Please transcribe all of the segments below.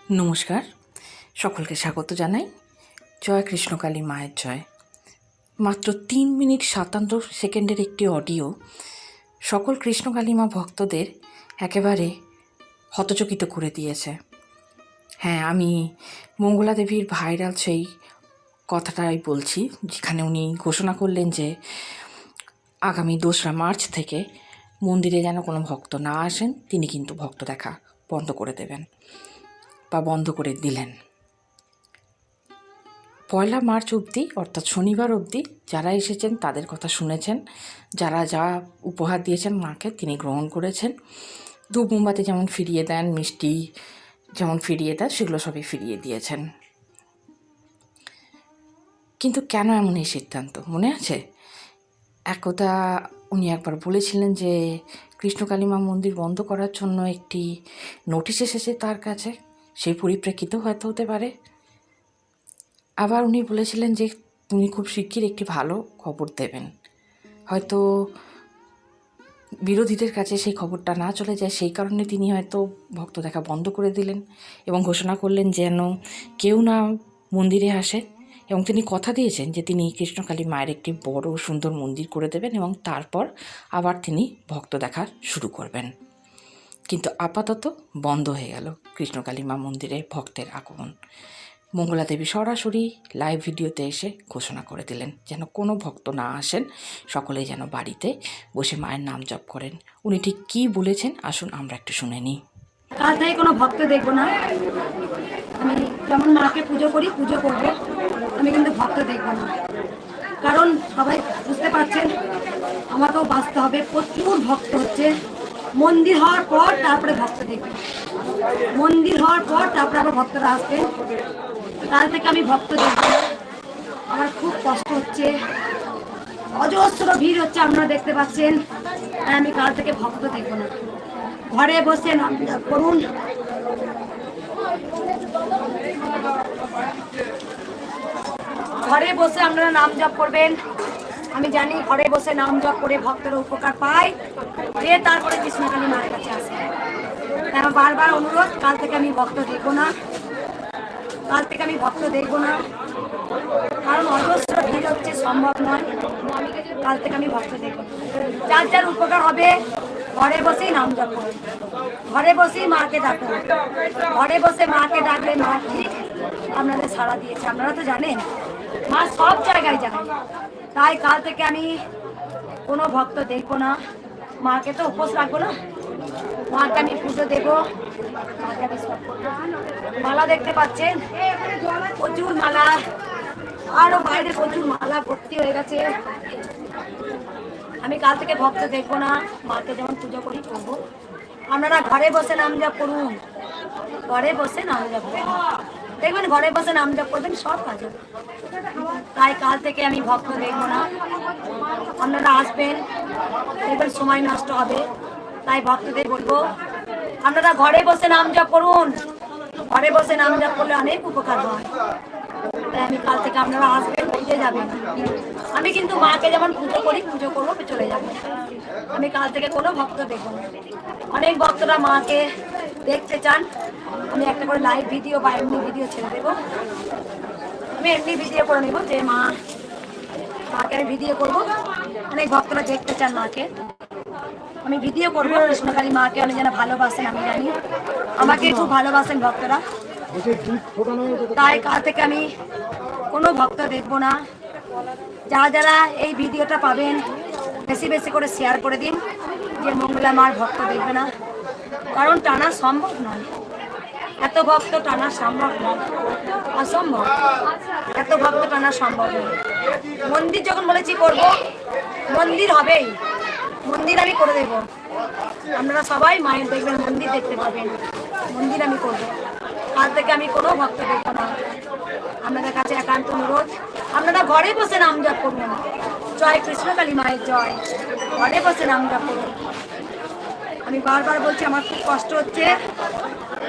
নমস্কার, সকলকে স্বাগত জানাই। জয় কৃষ্ণকালী মায়ের জয়। মাত্র 3 মিনিট 57 সেকেন্ডের একটি অডিও সকল কৃষ্ণকালী মা ভক্তদের একেবারে হতচকিত করে দিয়েছে। হ্যাঁ, আমি মঙ্গলা দেবীর ভাইরাল সেই কথাটাই বলছি, যেখানে উনি ঘোষণা করলেন যে আগামী 2রা মার্চ থেকে মন্দিরে যেন কোনো ভক্ত না আসেন, তিনি কিন্তু ভক্ত দেখা বন্ধ করে দেবেন বা বন্ধ করে দিলেন। 1 মার্চ অবধি, অর্থাৎ শনিবার অবধি যারা এসেছেন তাদের কথা শুনেছেন, যারা যা উপহার দিয়েছেন মাকে তিনি গ্রহণ করেছেন। ধূপ মোমবাতি যেমন ফিরিয়ে দেন, মিষ্টি যেমন ফিরিয়ে দেন, সেগুলো সবই ফিরিয়ে দিয়েছেন। কিন্তু কেন এমন এই সিদ্ধান্ত মনে আছে? একদা উনি একবার বলেছিলেন যে কৃষ্ণকালী মা মন্দির বন্ধ করার জন্য একটি নোটিশ এসেছে তার কাছে, সেই পরিপ্রেক্ষিতেও হয়তো হতে পারে। আবার উনি বলেছিলেন যে উনি খুব শিগগির একটি ভালো খবর দেবেন, হয়তো বিরোধীদের কাছে সেই খবরটা না চলে যায়, সেই কারণে তিনি হয়তো ভক্ত দেখা বন্ধ করে দিলেন এবং ঘোষণা করলেন যেন কেউ না মন্দিরে আসে। এবং তিনি কথা দিয়েছেন যে তিনি কৃষ্ণকালী মায়ের একটি বড় সুন্দর মন্দির করে দেবেন এবং তারপর আবার তিনি ভক্ত দেখা শুরু করবেন। কিন্তু আপাতত বন্ধ হয়ে গেল কৃষ্ণকালী মা মন্দিরে ভক্তের আগমন। মঙ্গলা দেবী সরাসরি লাইভ ভিডিওতে এসে ঘোষণা করে দিলেন যেন কোনো ভক্ত না আসেন, সকলেই যেন বাড়িতে বসে মায়ের নাম জপ করেন। উনি ঠিক কী বলেছেন আসুন আমরা একটু শুনে নিই। কাল থেকে কোনো ভক্ত দেখবো না। আমি যেমন মাকে পুজো করি, পুজো করবো, আমি কিন্তু ভক্ত দেখবো না। কারণ সবাই বুঝতে পারছেন আমাকেও বাঁচতে হবে। প্রচুর ভক্ত হচ্ছে। মন্দির হওয়ার পর তারপরে ভক্ত দেখবে, মন্দির হওয়ার পর তারপরে আবার ভক্তরা আসবে। কাল থেকে আমি ভক্ত দেখবো না। আমার খুব কষ্ট হচ্ছে, অজস্র ভিড় হচ্ছে, আপনারা দেখতে পাচ্ছেন। তাই আমি কাল থেকে ভক্ত দেখবো না। ঘরে বসে নাম জপ করুন। ঘরে বসে আপনারা নাম জপ করবেন। আমি জানি ঘরে বসে নাম জপ করে ভক্তরা উপকার পায়, যে তারপরে কৃষ্ণকালী মায়ের কাছে আসে। তাই আমার বারবার অনুরোধ, কাল থেকে আমি ভক্ত দেখবো না, কাল থেকে আমি ভক্ত দেখবো না। কারণ অজস্র ভিড় হচ্ছে, সম্ভব নয়। কাল থেকে আমি ভক্ত দেখবো না। যার যার উপকার হবে ঘরে বসেই নাম জপ করুন, ঘরে বসেই মাকে ডাকুন। ঘরে বসে মাকে ডাকলে মা ঠিক আপনাদের সাড়া দিয়েছে, আপনারা তো জানেন। মা সব জায়গায় যায়। তাই কাল থেকে আমি কোনো ভক্ত দেখবো না। মাকে তো উপোস রাখবো না, মাকে আমি পুজো দেবো, মাকে আমি সব করবো। মালা দেখতে পাচ্ছেন, প্রচুর মালা, আরো বাইরে প্রচুর মালা ভর্তি হয়ে গেছে। আমি কাল থেকে ভক্ত দেখবো না, মাকে যেমন পুজো করি করবো। আপনারা ঘরে বসে নাম জপ করুন, ঘরে বসে নাম জপ করুন, দেখবেন ঘরে বসে নাম জপ করবেন, সব কাজ হবে। তাই কাল থেকে আমি ভক্ত দেখবো না। আপনারা আসবেন, দেখবেন সময় নষ্ট হবে। তাই ভক্তদের বলবো আপনারা ঘরে বসে নাম জপ করুন। ঘরে বসে নাম জপ করলে অনেক উপকার হয়। তাই আমি কাল থেকে আপনারা আসবেন, পুজো যাবেন। আমি কিন্তু মাকে যেমন পুজো করি, পুজো করবো, চলে যাবো। আমি কাল থেকে কোনো ভক্ত দেখবো না। অনেক ভক্তরা মাকে দেখতে চান, আমি একটা করে লাইভ ভিডিও বা এমনি ভিডিও ছেড়ে দেবো। আমি এমনি ভিডিও করে নেবো যে মাকে আমি ভিডিও করবো। অনেক ভক্তরা দেখতে চান মাকে, আমি ভিডিও করবো। কৃষ্ণকালী মাকে অনেক যেন ভালোবাসেন, আমি জানি আমাকে খুব ভালোবাসেন ভক্তরা। তাই কাল থেকে আমি কোনো ভক্ত দেখবো না। যারা যারা এই ভিডিওটা পাবেন বেশি বেশি করে শেয়ার করে দিন, যে মঙ্গলা মার ভক্ত দেখবে না। কারণ টানা সম্ভব নয়, এত ভক্ত টানা সম্ভব নয়, অসম্ভব। এত ভক্ত টানা সম্ভব নয়। মন্দির যখন বলেছি করবো, মন্দির হবেই, মন্দির আমি করে দেবো। আপনারা সবাই মায়ের দেখবেন, মন্দির দেখতে পাবেন, মন্দির আমি করবো। কাল থেকে আমি কোনো ভক্ত দেখবো না। আপনাদের কাছে একান্ত অনুরোধ, আপনারা ঘরে বসে নাম জপ করুন। জয় কৃষ্ণকালী মায়ের জয়। ঘরে বসে নাম জপ করুন। আমি বারবার বলছি আমার খুব কষ্ট হচ্ছে।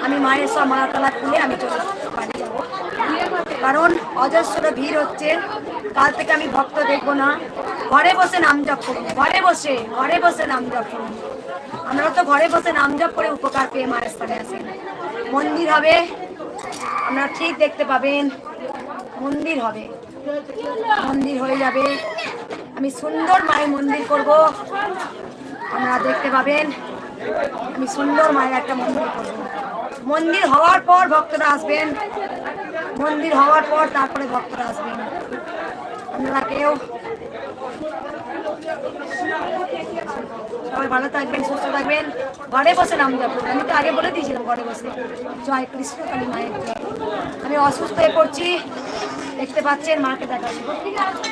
আমি মায়ের সব মালাটালা খুলে আমি চলে বাড়ি যাবো, কারণ অজস্র ভিড় হচ্ছে। কাল থেকে আমি ভক্ত দেখবো না। ঘরে বসে নাম জপ করুন, ঘরে বসে, ঘরে বসে নাম জপ করুন। আপনারা তো ঘরে বসে নাম জপ করে উপকার পেয়ে মায়ের স্থানে আসেন। মন্দির হবে, আপনারা ঠিক দেখতে পাবেন মন্দির হবে, মন্দির হয়ে যাবে। আমি সুন্দর মায়ের মন্দির করব, আপনারা দেখতে পাবেন। আমি সুন্দর মায়ের একটা মন্দির করব। মন্দির হওয়ার পর ভক্তরা আসবেন, মন্দির হওয়ার পর তারপরে ভক্তরা আসবেন। আপনারা কেউ সবাই ভালো থাকবেন, সুস্থ থাকবেন, ঘরে বসে নাম জপ করবেন। আমি তো আগে বলে দিয়েছিলাম ঘরে বসে জয় কৃষ্ণ কালী মায়ের জয়। আমি অসুস্থ হয়ে পড়ছি, দেখতে পাচ্ছেন, মাকে দেখাচ্ছি। ঠিক আছে।